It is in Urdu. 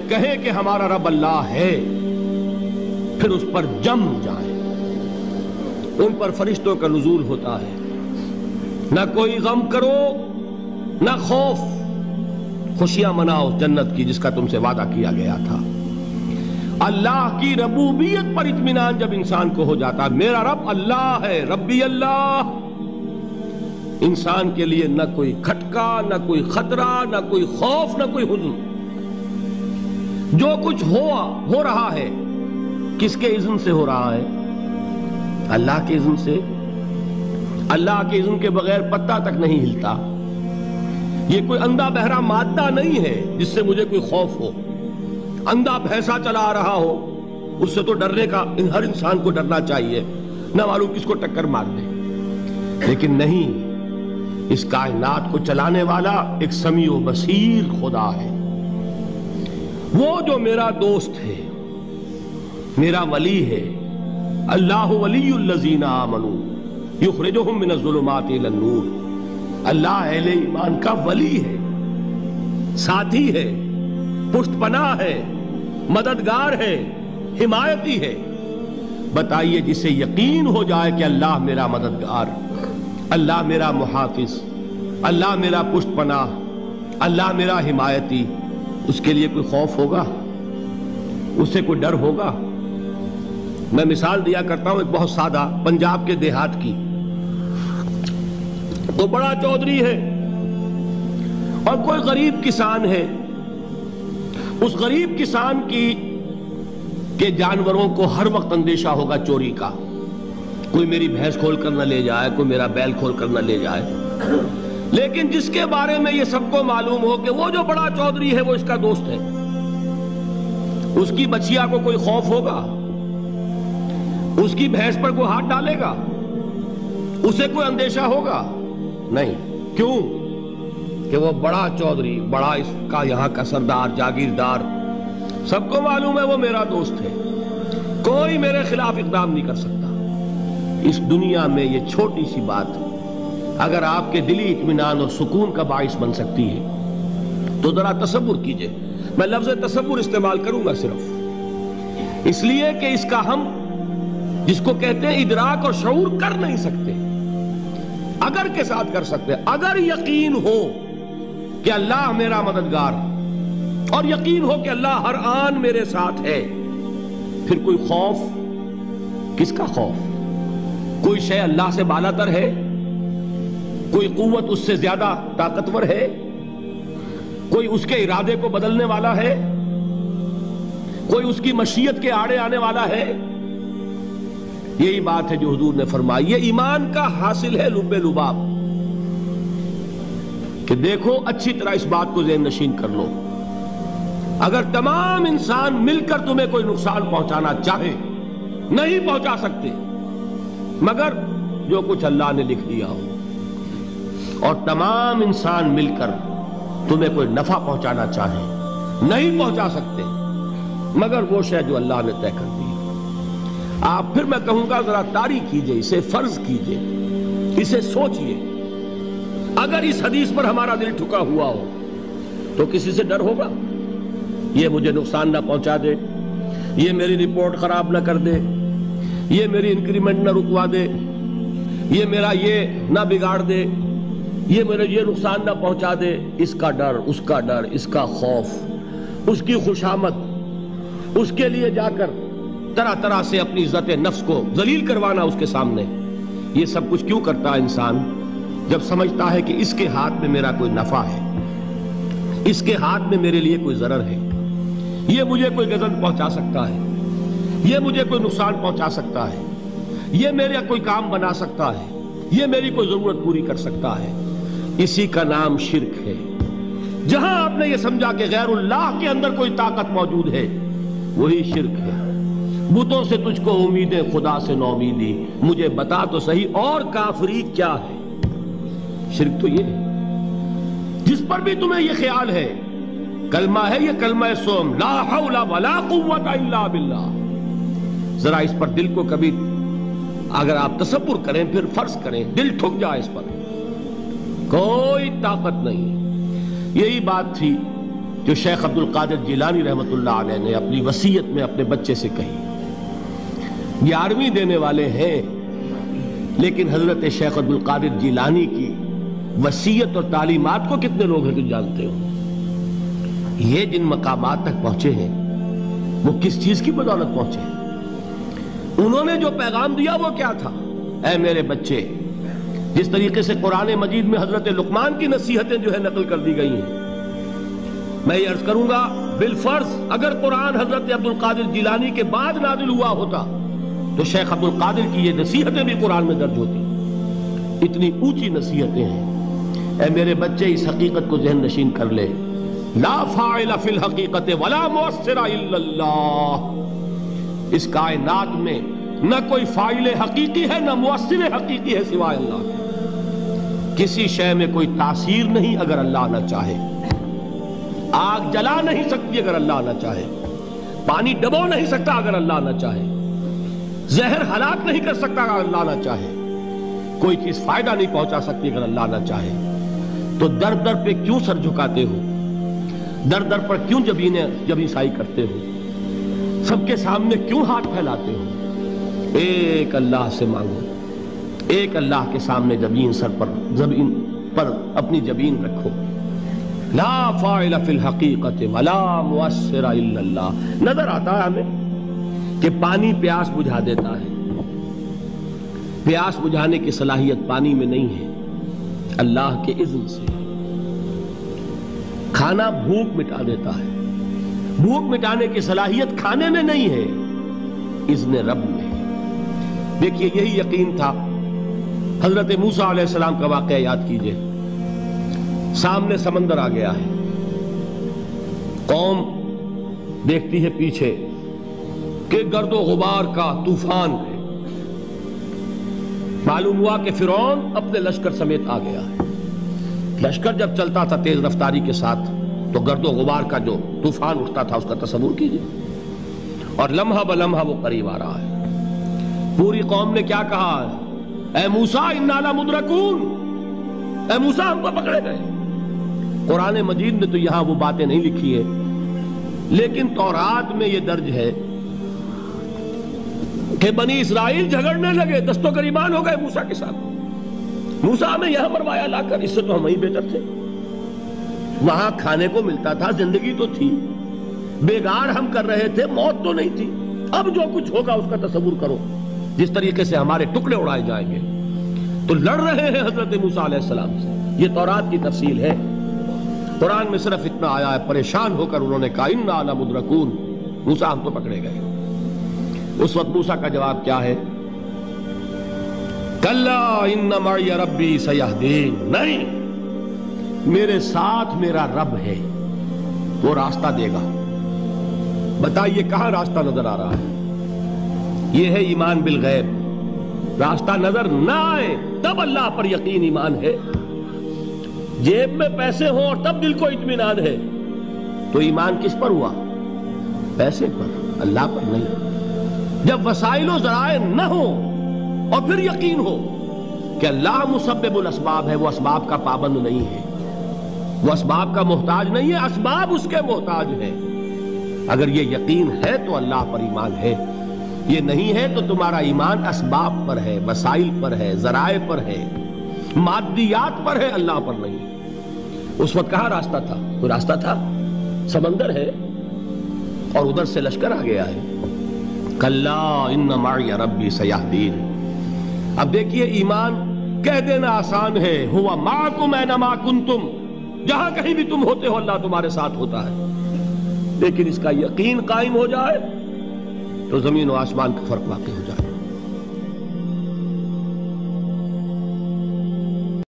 کہیں کہ ہمارا رب اللہ ہے، پھر اس پر جم جائیں، ان پر فرشتوں کا نزول ہوتا ہے، نہ کوئی غم کرو نہ خوف، خوشیاں مناؤ جنت کی جس کا تم سے وعدہ کیا گیا تھا۔ اللہ کی ربوبیت پر اطمینان جب انسان کو ہو جاتا، میرا رب اللہ ہے، ربی اللہ، انسان کے لیے نہ کوئی کھٹکا، نہ کوئی خطرہ، نہ کوئی خوف، نہ کوئی حزن۔ جو کچھ ہو رہا ہے کس کے اذن سے ہو رہا ہے؟ اللہ کے اذن سے۔ اللہ کے اذن کے بغیر پتا تک نہیں ہلتا۔ یہ کوئی اندھا بہرا مادہ نہیں ہے جس سے مجھے کوئی خوف ہو۔ اندھا بھینسا چلا آ رہا ہو اس سے تو ڈرنے کا ہر انسان کو ڈرنا چاہیے، نہ معلوم کس کو ٹکر مار دے۔ لیکن نہیں، اس کائنات کو چلانے والا ایک سمیع و بصیر خدا ہے، وہ جو میرا دوست ہے، میرا ولی ہے۔ اللہ ولی الذین آمنوا یخرجہم من الظلمات الی النور۔ اللہ اہل ایمان کا ولی ہے، ساتھی ہے، پشت پناہ ہے، مددگار ہے، حمایتی ہے۔ بتائیے جسے یقین ہو جائے کہ اللہ میرا مددگار، اللہ میرا محافظ، اللہ میرا پشت پناہ، اللہ میرا حمایتی، اس کے لیے کوئی خوف ہوگا؟ اس سے کوئی ڈر ہوگا؟ میں مثال دیا کرتا ہوں ایک بہت سادہ پنجاب کے دیہات کی۔ وہ بڑا چودھری ہے اور کوئی غریب کسان ہے۔ اس غریب کسان کے جانوروں کو ہر وقت اندیشہ ہوگا چوری کا، کوئی میری بھینس کھول کر نہ لے جائے، کوئی میرا بیل کھول کر نہ لے جائے۔ لیکن جس کے بارے میں یہ سب کو معلوم ہو کہ وہ جو بڑا چودھری ہے وہ اس کا دوست ہے، اس کی بچیا کو کوئی خوف ہوگا؟ اس کی بھینس پر کوئی ہاتھ ڈالے گا؟ اسے کوئی اندیشہ ہوگا؟ نہیں۔ کیوں؟ کہ وہ بڑا چودھری، بڑا اس کا یہاں کا سردار، جاگیردار، سب کو معلوم ہے وہ میرا دوست ہے، کوئی میرے خلاف اقدام نہیں کر سکتا۔ اس دنیا میں یہ چھوٹی سی بات اگر آپ کے دلی اطمینان اور سکون کا باعث بن سکتی ہے تو ذرا تصور کیجئے۔ میں لفظ تصور استعمال کروں گا صرف اس لیے کہ اس کا ہم جس کو کہتے ہیں ادراک اور شعور کر نہیں سکتے، اگر کے ساتھ کر سکتے۔ اگر یقین ہو کہ اللہ میرا مددگار اور یقین ہو کہ اللہ ہر آن میرے ساتھ ہے، پھر کوئی خوف؟ کس کا خوف؟ کوئی شے اللہ سے بالا تر ہے؟ کوئی قوت اس سے زیادہ طاقتور ہے؟ کوئی اس کے ارادے کو بدلنے والا ہے؟ کوئی اس کی مشیت کے آڑے آنے والا ہے؟ یہی بات ہے جو حضور نے فرمائی۔ یہ ایمان کا حاصل ہے لب لباب، کہ دیکھو اچھی طرح اس بات کو ذہن نشین کر لو، اگر تمام انسان مل کر تمہیں کوئی نقصان پہنچانا چاہے نہیں پہنچا سکتے، مگر جو کچھ اللہ نے لکھ دیا ہو، اور تمام انسان مل کر تمہیں کوئی نفع پہنچانا چاہے نہیں پہنچا سکتے، مگر وہ شے جو اللہ نے طے کر دی۔ آپ پھر میں کہوں گا ذرا طاری کیجئے، اسے فرض کیجئے، اسے سوچئے۔ اگر اس حدیث پر ہمارا دل ٹھکا ہوا ہو تو کسی سے ڈر ہوگا؟ یہ مجھے نقصان نہ پہنچا دے، یہ میری رپورٹ خراب نہ کر دے، یہ میری انکریمنٹ نہ رکوا دے، یہ میرا یہ نہ بگاڑ دے، یہ میرے یہ نقصان نہ پہنچا دے۔ اس کا ڈر، اس کا ڈر، اس کا خوف، اس کی خوشامد، اس کے لیے جا کر طرح طرح سے اپنی عزت نفس کو ذلیل کروانا اس کے سامنے، یہ سب کچھ کیوں کرتا ہے انسان؟ جب سمجھتا ہے کہ اس کے ہاتھ میں میرا کوئی نفع ہے، اس کے ہاتھ میں میرے لیے کوئی ضرر ہے، یہ مجھے کوئی غضب پہنچا سکتا ہے، یہ مجھے کوئی نقصان پہنچا سکتا ہے، یہ میرا کوئی کام بنا سکتا ہے، یہ میری کوئی ضرورت پوری کر سکتا ہے، اسی کا نام شرک ہے۔ جہاں آپ نے یہ سمجھا کہ غیر اللہ کے اندر کوئی طاقت موجود ہے، وہی شرک ہے۔ بتوں سے تجھ کو امیدیں، خدا سے نومیدی، مجھے بتا تو صحیح اور کافری کیا ہے؟ شرک تو یہ ہے۔ جس پر بھی تمہیں یہ خیال ہے، کلمہ ہے یہ کلمہ سوم، لا حول ولا قوت الا باللہ، ذرا اس پر دل کو کبھی اگر آپ تصور کریں، پھر فرض کریں، دل ٹھک جائے اس پر، کوئی طاقت نہیں۔ یہی بات تھی جو شیخ عبد القادر جیلانی رحمۃ اللہ علیہ نے اپنی وصیت میں اپنے بچے سے کہی. 11ویں دینے والے ہیں، لیکن حضرت شیخ عبد القادر جیلانی کی وصیت اور تعلیمات کو کتنے لوگ ہیں کہ جانتے ہو؟ یہ جن مقامات تک پہنچے ہیں وہ کس چیز کی بدولت پہنچے ہیں؟ انہوں نے جو پیغام دیا وہ کیا تھا؟ اے میرے بچے، جس طریقے سے قرآن مجید میں حضرت لقمان کی نصیحتیں جو ہے نقل کر دی گئی ہیں، میں یہ عرض کروں گا بالفرض اگر قرآن حضرت عبد القادر جیلانی کے بعد نازل ہوا ہوتا تو شیخ عبد القادر کی یہ نصیحتیں بھی قرآن میں درج ہوتی. اتنی اونچی نصیحتیں ہیں. اے میرے بچے، اس حقیقت کو ذہن نشین کر لے، لا فاعل فی الحقیقت ولا مؤثر الا اللہ. اس کائنات میں نہ کوئی فاعل حقیقی ہے نہ مؤثر حقیقی ہے سوائے اللہ کے. کسی شے میں کوئی تاثیر نہیں اگر اللہ نہ چاہے. آگ جلا نہیں سکتی اگر اللہ نہ چاہے. پانی ڈبو نہیں سکتا اگر اللہ نہ چاہے. زہر ہلاک نہیں کر سکتا اگر اللہ نہ چاہے. کوئی چیز فائدہ نہیں پہنچا سکتی اگر اللہ نہ چاہے. تو در در پہ کیوں سر جھکاتے ہو؟ در در پر کیوں جبیں سائی کرتے ہو؟ سب کے سامنے کیوں ہاتھ پھیلاتے ہو؟ ایک اللہ سے مانگو. ایک اللہ کے سامنے زمین پر اپنی جبین رکھو. لا فاعل فی الحقیقت ولا مؤثر الا اللہ. نظر آتا ہے ہمیں کہ پانی پیاس بجھا دیتا ہے. پیاس بجھانے کی صلاحیت پانی میں نہیں ہے، اللہ کے اذن سے. کھانا بھوک مٹا دیتا ہے، بھوک مٹانے کی صلاحیت کھانے میں نہیں ہے، اذن رب میں. دیکھیے یہی یقین تھا. حضرت موسیٰ علیہ السلام کا واقعہ یاد کیجئے. سامنے سمندر آ گیا ہے، قوم دیکھتی ہے پیچھے کہ گرد و غبار کا طوفان ہے. معلوم ہوا کہ فرعون اپنے لشکر سمیت آ گیا ہے. لشکر جب چلتا تھا تیز رفتاری کے ساتھ تو گرد و غبار کا جو طوفان اٹھتا تھا اس کا تصور کیجئے. اور لمحہ بلمحہ وہ قریب آ رہا ہے. پوری قوم نے کیا کہا ہے؟ اے موسیٰ انا لمدرکون، اے موسیٰ ہم کو پکڑے گئے. قرآن مجید نے تو یہاں وہ باتیں نہیں لکھی ہے، لیکن تورات میں یہ درج ہے کہ بنی اسرائیل جھگڑنے لگے، دست و گریبان ہو گئے موسیٰ کے ساتھ. موسیٰ ہمیں یہاں مروایا لا کر، اس سے تو ہم ہی بہتر تھے. وہاں کھانے کو ملتا تھا، زندگی تو تھی، بیگار ہم کر رہے تھے، موت تو نہیں تھی. اب جو کچھ ہوگا اس کا تصور کرو، جس طریقے سے ہمارے ٹکڑے اڑائے جائیں گے. تو لڑ رہے ہیں حضرت موسیٰ علیہ السلام سے. یہ تورات کی تفصیل ہے. قرآن میں صرف اتنا آیا ہے، پریشان ہو کر انہوں نے کہا انا لمدرکون، موسیٰ ہم تو پکڑے گئے. اس وقت موسیٰ کا جواب کیا ہے؟ کلا ان معی ربی سیہدین. نہیں، میرے ساتھ میرا رب ہے، وہ راستہ دے گا. بتائیے کہاں راستہ نظر آ رہا ہے؟ یہ ہے ایمان بالغیب. راستہ نظر نہ آئے تب اللہ پر یقین ایمان ہے. جیب میں پیسے ہوں اور تب دل کو اطمینان ہے تو ایمان کس پر ہوا؟ پیسے پر، اللہ پر نہیں. جب وسائل و ذرائع نہ ہو اور پھر یقین ہو کہ اللہ مسبب الاسباب ہے، وہ اسباب کا پابند نہیں ہے، وہ اسباب کا محتاج نہیں ہے، اسباب اس کے محتاج ہیں. اگر یہ یقین ہے تو اللہ پر ایمان ہے. یہ نہیں ہے تو تمہارا ایمان اسباب پر ہے، وسائل پر ہے، ذرائع پر ہے، مادیات پر ہے، اللہ پر نہیں. اس وقت کہاں راستہ تھا؟ کوئی راستہ تھا؟ سمندر ہے اور ادھر سے لشکر آ گیا ہے. کلا ان معی ربی سیہدین. اب دیکھیے ایمان کہہ دینا آسان ہے، ہوا معکم اینما کنتم، جہاں کہیں بھی تم ہوتے ہو اللہ تمہارے ساتھ ہوتا ہے. لیکن اس کا یقین قائم ہو جائے تو زمین و آسمان کا فرق واقع ہے.